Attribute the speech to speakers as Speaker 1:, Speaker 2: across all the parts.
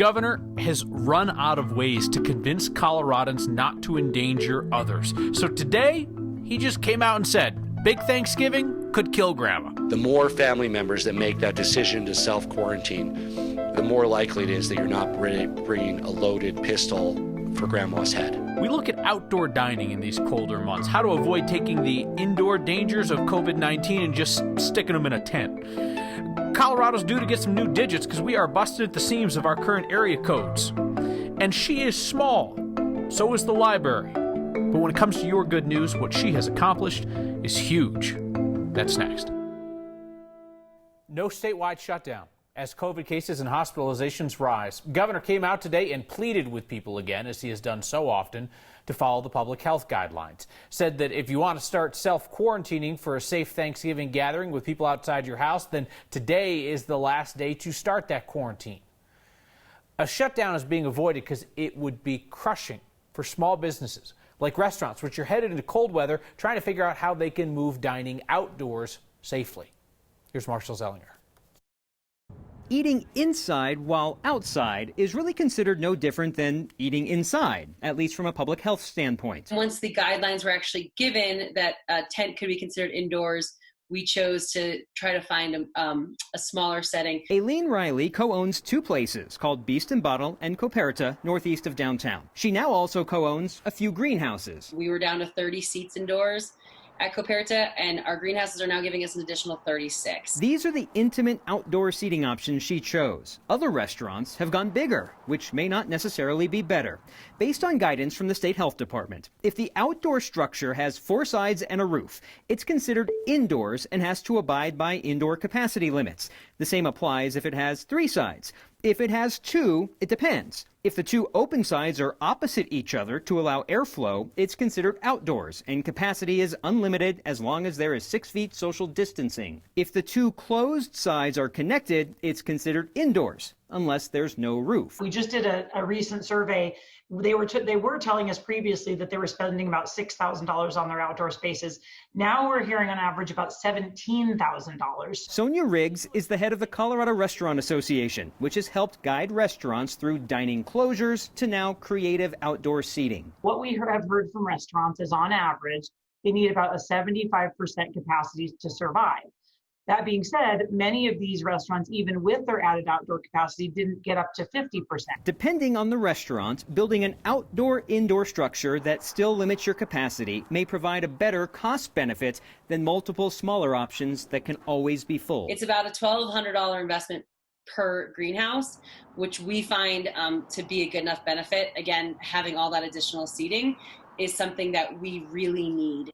Speaker 1: governor has run out of ways to convince Coloradans not to endanger others. So today, he just came out and said, big Thanksgiving could kill Grandma.
Speaker 2: The more family members that make that decision to self-quarantine, the more likely it is that you're not bringing a loaded pistol for Grandma's head.
Speaker 1: We look at outdoor dining in these colder months, how to avoid taking the indoor dangers of COVID-19 and just sticking them in a tent. Colorado's due to get some new digits because we are busted at the seams of our current area codes. And she is small, so is the library. But when it comes to your good news, what she has accomplished is huge. That's next. No statewide shutdown as COVID cases and hospitalizations rise. Governor came out today and pleaded with people again, as he has done so often, to follow the public health guidelines. Said that if you want to start self-quarantining for a safe Thanksgiving gathering with people outside your house, then today is the last day to start that quarantine. A shutdown is being avoided because it would be crushing for small businesses like restaurants, which are headed into cold weather, trying to figure out how they can move dining outdoors safely. Here's Marshall Zellinger.
Speaker 3: Eating inside while outside is really considered no different than eating inside, at least from a public health standpoint.
Speaker 4: Once the guidelines were actually given that a tent could be considered indoors, we chose to try to find a smaller setting.
Speaker 3: Aileen Riley co-owns two places called Beast and Bottle and Coperta, northeast of downtown. She now also co-owns a few greenhouses.
Speaker 4: We were down to 30 seats indoors at Coperta, and our greenhouses are now giving us an additional 36.
Speaker 3: These are the intimate outdoor seating options she chose. Other restaurants have gone bigger, which may not necessarily be better. Based on guidance from the state health department, if the outdoor structure has 4 sides and a roof, it's considered indoors and has to abide by indoor capacity limits. The same applies if it has 3 sides. If it has 2, it depends. If the 2 open sides are opposite each other to allow airflow, it's considered outdoors, and capacity is unlimited as long as there is 6 feet social distancing. If the 2 closed sides are connected, it's considered indoors, unless there's no roof.
Speaker 5: We just did a recent survey. They were telling us previously that they were spending about $6,000 on their outdoor spaces. Now we're hearing on average about $17,000.
Speaker 3: Sonia Riggs is the head of the Colorado Restaurant Association, which has helped guide restaurants through dining closures to now creative outdoor seating.
Speaker 5: What we have heard from restaurants is on average, they need about a 75% capacity to survive. That being said, many of these restaurants, even with their added outdoor capacity, didn't get up to 50%.
Speaker 3: Depending on the restaurant, building an outdoor-indoor structure that still limits your capacity may provide a better cost benefit than multiple smaller options that can always be full.
Speaker 4: It's about a $1,200 investment per greenhouse, which we find to be a good enough benefit. Again, having all that additional seating is something that we really need.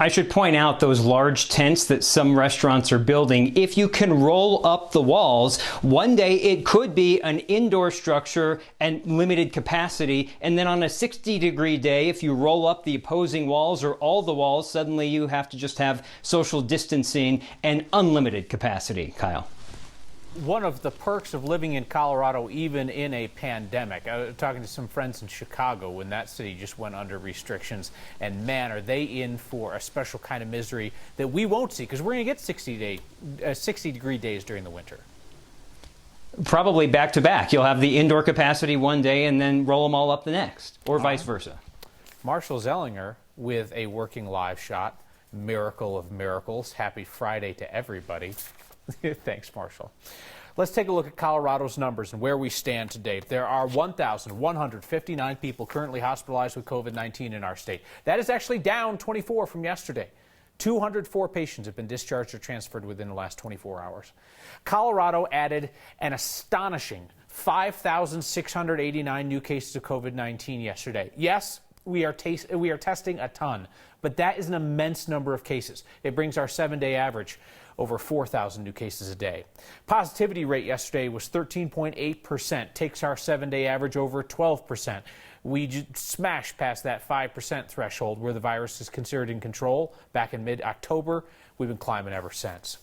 Speaker 3: I should point out those large tents that some restaurants are building. If you can roll up the walls, one day it could be an indoor structure and limited capacity. And then on a 60-degree day, if you roll up the opposing walls or all the walls, suddenly you have to just have social distancing and unlimited capacity. Kyle.
Speaker 1: One of the perks of living in Colorado, even in a pandemic, I was talking to some friends in Chicago when that city just went under restrictions, and man, are they in for a special kind of misery that we won't see, because we're going to get 60-degree days during the winter.
Speaker 3: Probably back to back. You'll have the indoor capacity one day and then roll them all up the next, or vice versa.
Speaker 1: Marshall Zellinger with a working live shot. Miracle of miracles. Happy Friday to everybody. Thanks, Marshall. Let's take a look at Colorado's numbers and where we stand today. There are 1,159 people currently hospitalized with COVID-19 in our state. That is actually down 24 from yesterday. 204 patients have been discharged or transferred within the last 24 hours. Colorado added an astonishing 5,689 new cases of COVID-19 yesterday. Yes, we are testing a ton, but that is an immense number of cases. It brings our 7-day average over 4,000 new cases a day. Positivity rate yesterday was 13.8%, takes our 7-day average over 12%. We smashed past that 5% threshold where the virus is considered in control back in mid-October. We've been climbing ever since.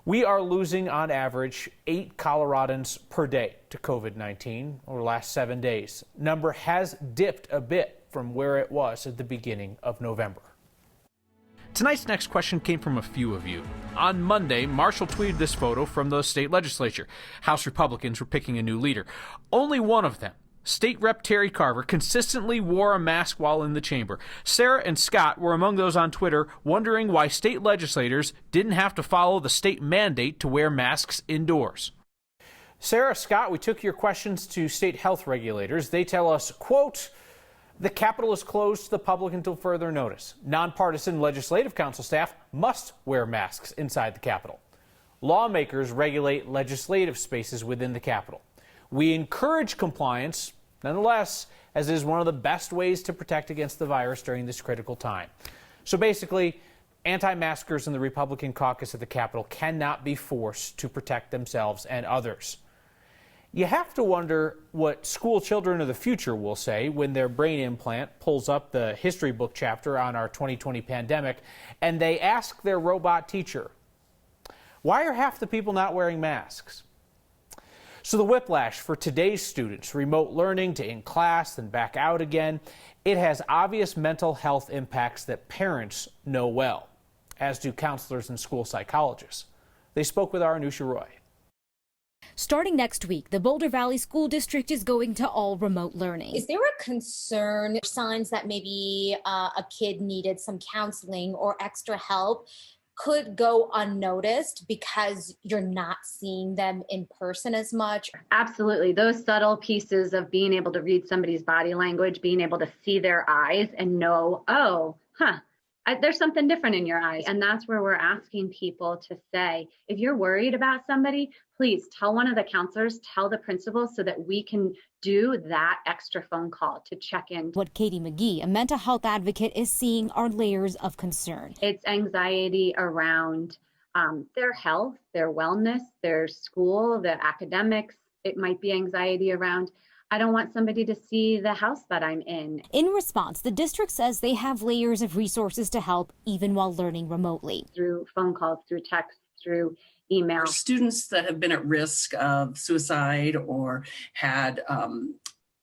Speaker 1: We are losing on average 8 Coloradans per day to COVID-19 over the last 7 days. Number has dipped a bit from where it was at the beginning of November. Tonight's next question came from a few of you. On Monday, Marshall tweeted this photo from the state legislature. House Republicans were picking a new leader. Only one of them, State Rep Terry Carver, consistently wore a mask while in the chamber. Sarah and Scott were among those on Twitter wondering why state legislators didn't have to follow the state mandate to wear masks indoors. Sarah, Scott, we took your questions to state health regulators. They tell us, quote, the Capitol is closed to the public until further notice. Nonpartisan legislative council staff must wear masks inside the Capitol. Lawmakers regulate legislative spaces within the Capitol. We encourage compliance, nonetheless, as it is one of the best ways to protect against the virus during this critical time. So basically, anti-maskers in the Republican caucus at the Capitol cannot be forced to protect themselves and others. You have to wonder what school children of the future will say when their brain implant pulls up the history book chapter on our 2020 pandemic and they ask their robot teacher, why are half the people not wearing masks? So the whiplash for today's students, remote learning to in class and back out again, it has obvious mental health impacts that parents know well, as do counselors and school psychologists. They spoke with our Anusha Roy.
Speaker 6: Starting next week, the Boulder Valley School District is going to all remote learning.
Speaker 7: Is there a concern, signs that maybe a kid needed some counseling or extra help could go unnoticed because you're not seeing them in person as much?
Speaker 8: Absolutely. Those subtle pieces of being able to read somebody's body language, being able to see their eyes and know, there's something different in your eyes. And that's where we're asking people to say, if you're worried about somebody, please tell one of the counselors, tell the principal so that we can do that extra phone call to check in.
Speaker 6: What Katie McGee, a mental health advocate, is seeing are layers of concern.
Speaker 8: It's anxiety around their health, their wellness, their school, their academics. It might be anxiety around, I don't want somebody to see the house that I'm in.
Speaker 6: In response, the district says they have layers of resources to help even while learning remotely.
Speaker 8: Through phone calls, through text, through email.
Speaker 9: Students that have been at risk of suicide or had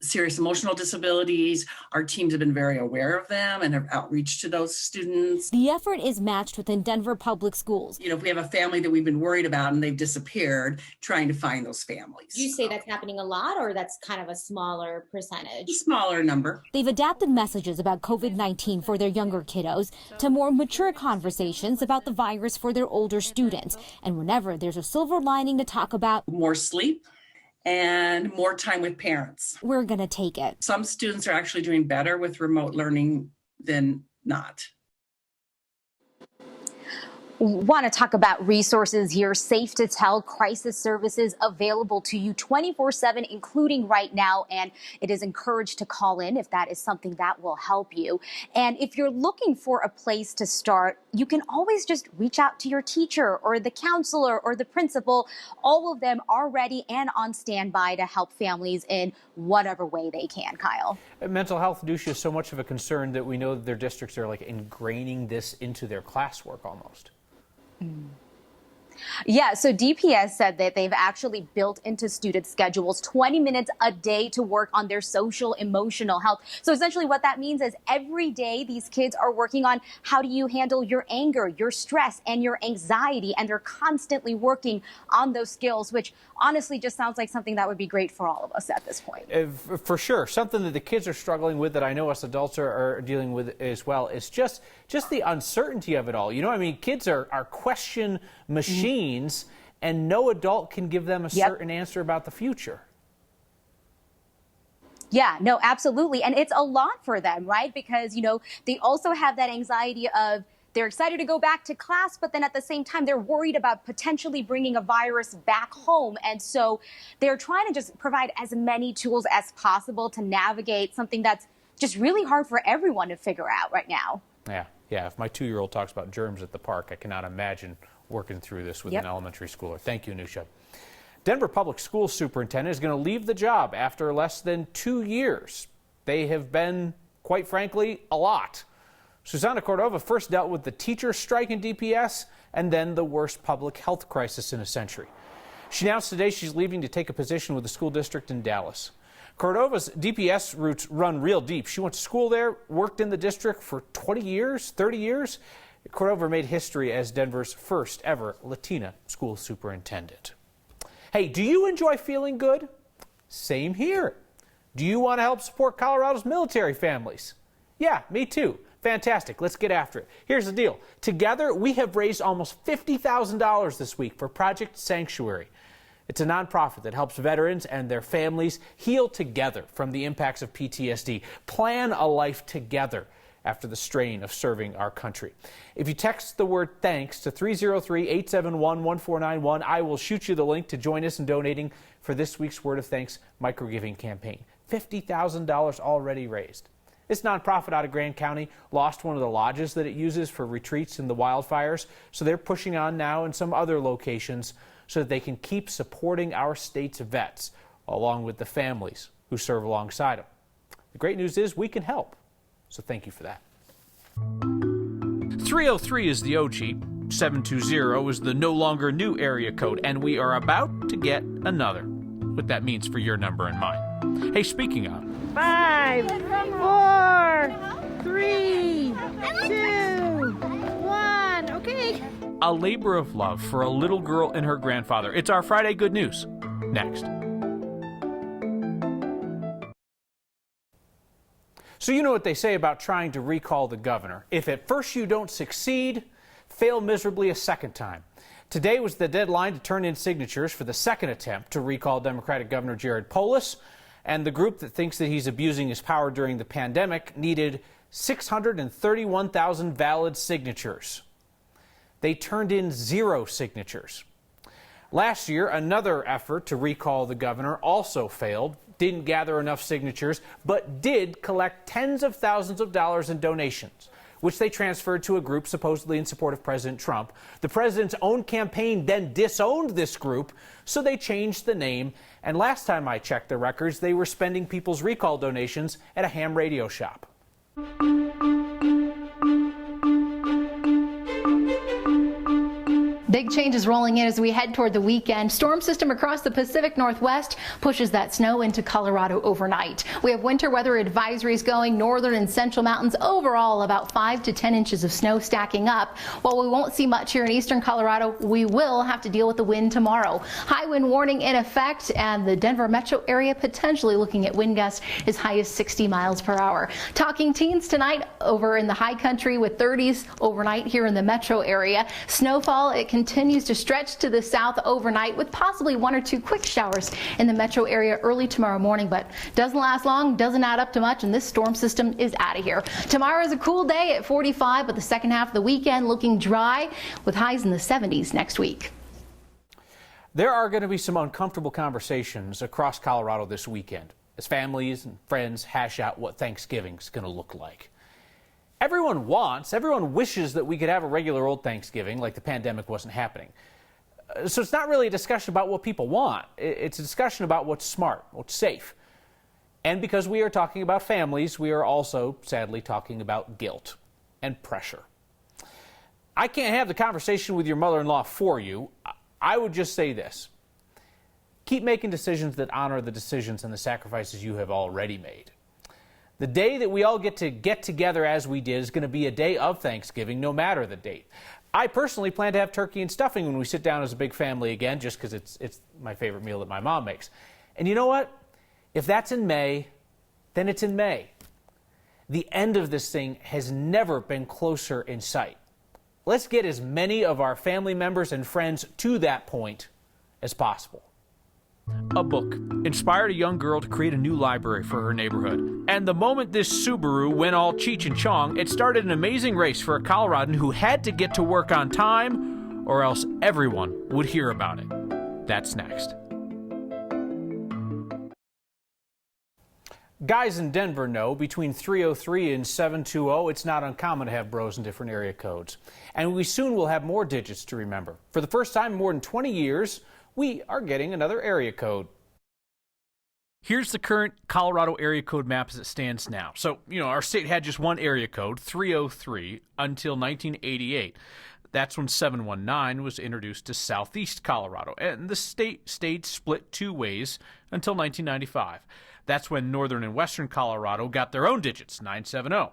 Speaker 9: serious emotional disabilities, our teams have been very aware of them and have outreach to those students.
Speaker 6: The effort is matched within Denver Public Schools.
Speaker 9: You know, if we have a family that we've been worried about and they've disappeared, trying to find those families.
Speaker 7: Do you say that's happening a lot or that's kind of a smaller percentage?
Speaker 9: A smaller number.
Speaker 6: They've adapted messages about COVID-19 for their younger kiddos to more mature conversations about the virus for their older students. And whenever there's a silver lining to talk about,
Speaker 9: more sleep and more time with parents.
Speaker 6: We're going to take it.
Speaker 9: Some students are actually doing better with remote learning than not.
Speaker 7: Want to talk about resources here, Safe to Tell crisis services available to you 24/7, including right now. And it is encouraged to call in if that is something that will help you. And if you're looking for a place to start, you can always just reach out to your teacher or the counselor or the principal. All of them are ready and on standby to help families in whatever way they can, Kyle.
Speaker 1: Mental health, Dusha, is so much of a concern that we know that their districts are like ingraining this into their classwork almost.
Speaker 7: Yeah, so DPS said that they've actually built into student schedules 20 minutes a day to work on their social emotional health. So essentially what that means is every day these kids are working on how do you handle your anger, your stress, and your anxiety, and they're constantly working on those skills, which honestly just sounds like something that would be great for all of us at this point.
Speaker 1: For sure. Something that the kids are struggling with that I know us adults are dealing with as well is just the uncertainty of it all. You know, I mean, kids are question machines, and no adult can give them a certain answer about the future.
Speaker 7: Yeah, no, absolutely. And it's a lot for them, right? Because, you know, they also have that anxiety of they're excited to go back to class, but then at the same time, they're worried about potentially bringing a virus back home. And so they're trying to just provide as many tools as possible to navigate something that's just really hard for everyone to figure out right now.
Speaker 1: Yeah. If my 2-year-old talks about germs at the park, I cannot imagine working through this with an elementary schooler. Thank you, Anusha. Denver Public Schools Superintendent is going to leave the job after less than 2 years. They have been, quite frankly, a lot. Susana Cordova first dealt with the teacher strike in DPS and then the worst public health crisis in a century. She announced today she's leaving to take a position with the school district in Dallas. Cordova's DPS roots run real deep. She went to school there, worked in the district for 20 years, 30 years. Cordova made history as Denver's first ever Latina school superintendent. Hey, do you enjoy feeling good? Same here. Do you want to help support Colorado's military families? Yeah, me too. Fantastic. Let's get after it. Here's the deal. Together, we have raised almost $50,000 this week for Project Sanctuary. It's a nonprofit that helps veterans and their families heal together from the impacts of PTSD, plan a life together after the strain of serving our country. If you text the word thanks to 303-871-1491, I will shoot you the link to join us in donating for this week's Word of Thanks microgiving campaign. $50,000 already raised. This nonprofit out of Grand County lost one of the lodges that it uses for retreats in the wildfires, so they're pushing on now in some other locations so that they can keep supporting our state's vets, along with the families who serve alongside them. The great news is we can help, so thank you for that. 303 is the OG, 720 is the no longer new area code, and we are about to get another. What that means for your number and mine. Hey, speaking of,
Speaker 10: 5, 4, 3, 2, 1. Okay.
Speaker 1: a labor of love for a little girl and her grandfather. It's our Friday Good News. Next. So you know what they say about trying to recall the governor. If at first you don't succeed, fail miserably a second time. Today was the deadline to turn in signatures for the second attempt to recall Democratic Governor Jared Polis, and the group that thinks that he's abusing his power during the pandemic needed 631,000 valid signatures. They turned in 0 signatures. Last year, another effort to recall the governor also failed, didn't gather enough signatures, but did collect tens of thousands of dollars in donations, which they transferred to a group supposedly in support of President Trump. The president's own campaign then disowned this group, so they changed the name. And last time I checked the records, they were spending people's recall donations at a ham radio shop.
Speaker 11: Big changes rolling in as we head toward the weekend. Storm system across the Pacific Northwest pushes that snow into Colorado overnight. We have winter weather advisories going northern and central mountains. Overall, about 5 to 10 inches of snow stacking up. While we won't see much here in eastern Colorado, we will have to deal with the wind tomorrow. High wind warning in effect, and the Denver metro area potentially looking at wind gusts as high as 60 miles per hour. Talking teens tonight over in the high country with 30s overnight here in the metro area. Snowfall, it continues to stretch to the south overnight with possibly 1 or 2 quick showers in the metro area early tomorrow morning, but doesn't last long, doesn't add up to much, and this storm system is out of here. Tomorrow is a cool day at 45, but the second half of the weekend looking dry with highs in the 70s next week.
Speaker 1: There are going to be some uncomfortable conversations across Colorado this weekend as families and friends hash out what Thanksgiving's going to look like. Everyone wishes that we could have a regular old Thanksgiving like the pandemic wasn't happening. So it's not really a discussion about what people want. It's a discussion about what's smart, what's safe. And because we are talking about families, we are also sadly talking about guilt and pressure. I can't have the conversation with your mother-in-law for you. I would just say this. Keep making decisions that honor the decisions and the sacrifices you have already made. The day that we all get together as we did is going to be a day of Thanksgiving, no matter the date. I personally plan to have turkey and stuffing when we sit down as a big family again, just because it's my favorite meal that my mom makes. And you know what? If that's in May, then it's in May. The end of this thing has never been closer in sight. Let's get as many of our family members and friends to that point as possible. A book inspired a young girl to create a new library for her neighborhood. And the moment this Subaru went all Cheech and Chong, it started an amazing race for a Coloradan who had to get to work on time, or else everyone would hear about it. That's next. Guys in Denver know between 303 and 720, it's not uncommon to have bros in different area codes. And we soon will have more digits to remember. For the first time in more than 20 years, we are getting another area code. Here's the current Colorado area code map as it stands now. So, our state had just one area code, 303, until 1988. That's when 719 was introduced to southeast Colorado, and the state stayed split 2 ways until 1995. That's when northern and western Colorado got their own digits, 970.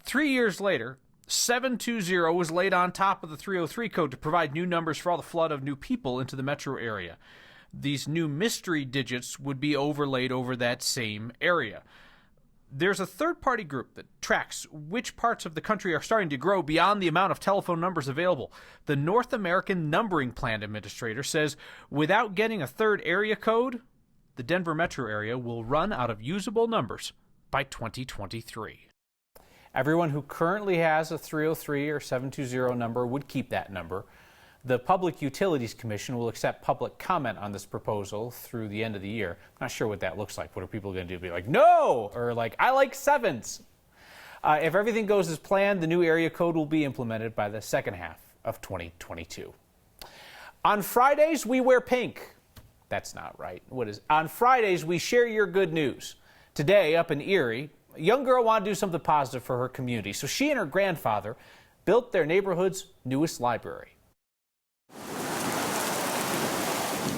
Speaker 1: 3 years later, 720 was laid on top of the 303 code to provide new numbers for all the flood of new people into the metro area. These new mystery digits would be overlaid over that same area. There's a third-party group that tracks which parts of the country are starting to grow beyond the amount of telephone numbers available. The North American Numbering Plan Administrator says without getting a third area code, the Denver metro area will run out of usable numbers by 2023. Everyone who currently has a 303 or 720 number would keep that number. The Public Utilities Commission will accept public comment on this proposal through the end of the year. I'm not sure what that looks like. What are people going to do? Be like, no! Or like, I like sevens. If everything goes as planned, the new area code will be implemented by the second half of 2022. On Fridays, we wear pink. That's not right. On Fridays, we share your good news. Today, up in Erie, a young girl wanted to do something positive for her community, so she and her grandfather built their neighborhood's newest library.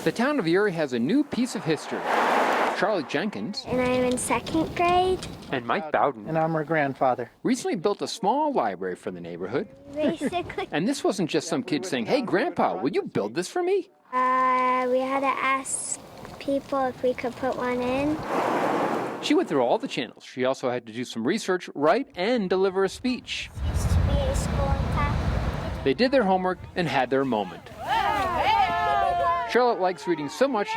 Speaker 12: The town of Erie has a new piece of history. Charlie Jenkins,
Speaker 13: and I'm in second grade,
Speaker 12: and Mike Bowden,
Speaker 14: and I'm her grandfather,
Speaker 12: recently built a small library for the neighborhood.
Speaker 13: Basically.
Speaker 12: And this wasn't just some kid saying, hey, Grandpa, will you build this for me?
Speaker 13: We had to ask people if we could put one in.
Speaker 12: She went through all the channels. She also had to do some research, write, and deliver a speech.
Speaker 13: Used to be a school in town.
Speaker 12: They did their homework and had their moment. Charlotte likes reading so much,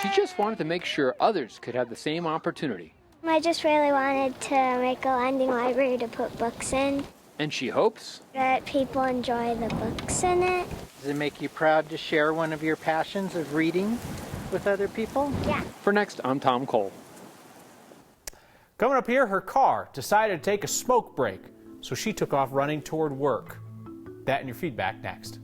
Speaker 12: she just wanted to make sure others could have the same opportunity.
Speaker 13: I just really wanted to make a lending library to put books in.
Speaker 12: And she hopes
Speaker 13: that people enjoy the books in it.
Speaker 14: Does it make you proud to share one of your passions of reading with other people?
Speaker 13: Yeah.
Speaker 12: For Next, I'm Tom Cole.
Speaker 1: Coming up here, her car decided to take a smoke break, so she took off running toward work. That and your feedback next.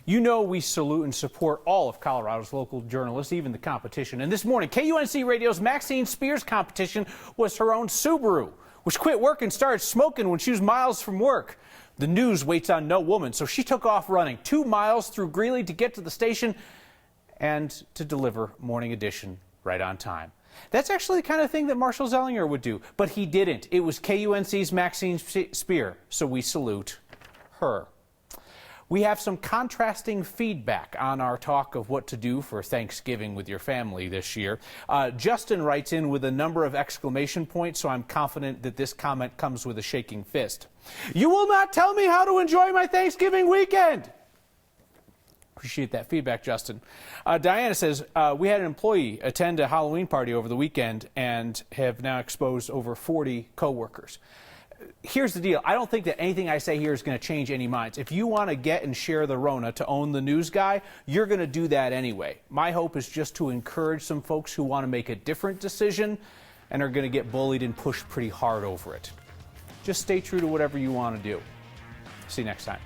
Speaker 1: You know we salute and support all of Colorado's local journalists, even the competition. And this morning, KUNC Radio's Maxine Spears' competition was her own Subaru, which quit work and started smoking when she was miles from work. The news waits on no woman, so she took off running 2 miles through Greeley to get to the station and to deliver Morning Edition right on time. That's actually the kind of thing that Marshall Zellinger would do, but he didn't. It was KUNC's Maxine Spear, so we salute her. We have some contrasting feedback on our talk of what to do for Thanksgiving with your family this year. Justin writes in with a number of exclamation points, so I'm confident that this comment comes with a shaking fist. You will not tell me how to enjoy my Thanksgiving weekend. Appreciate that feedback, Justin. Diana says, we had an employee attend a Halloween party over the weekend and have now exposed over 40 coworkers. Here's the deal. I don't think that anything I say here is going to change any minds. If you want to get and share the Rona to own the news guy, you're going to do that anyway. My hope is just to encourage some folks who want to make a different decision and are going to get bullied and pushed pretty hard over it. Just stay true to whatever you want to do. See you next time.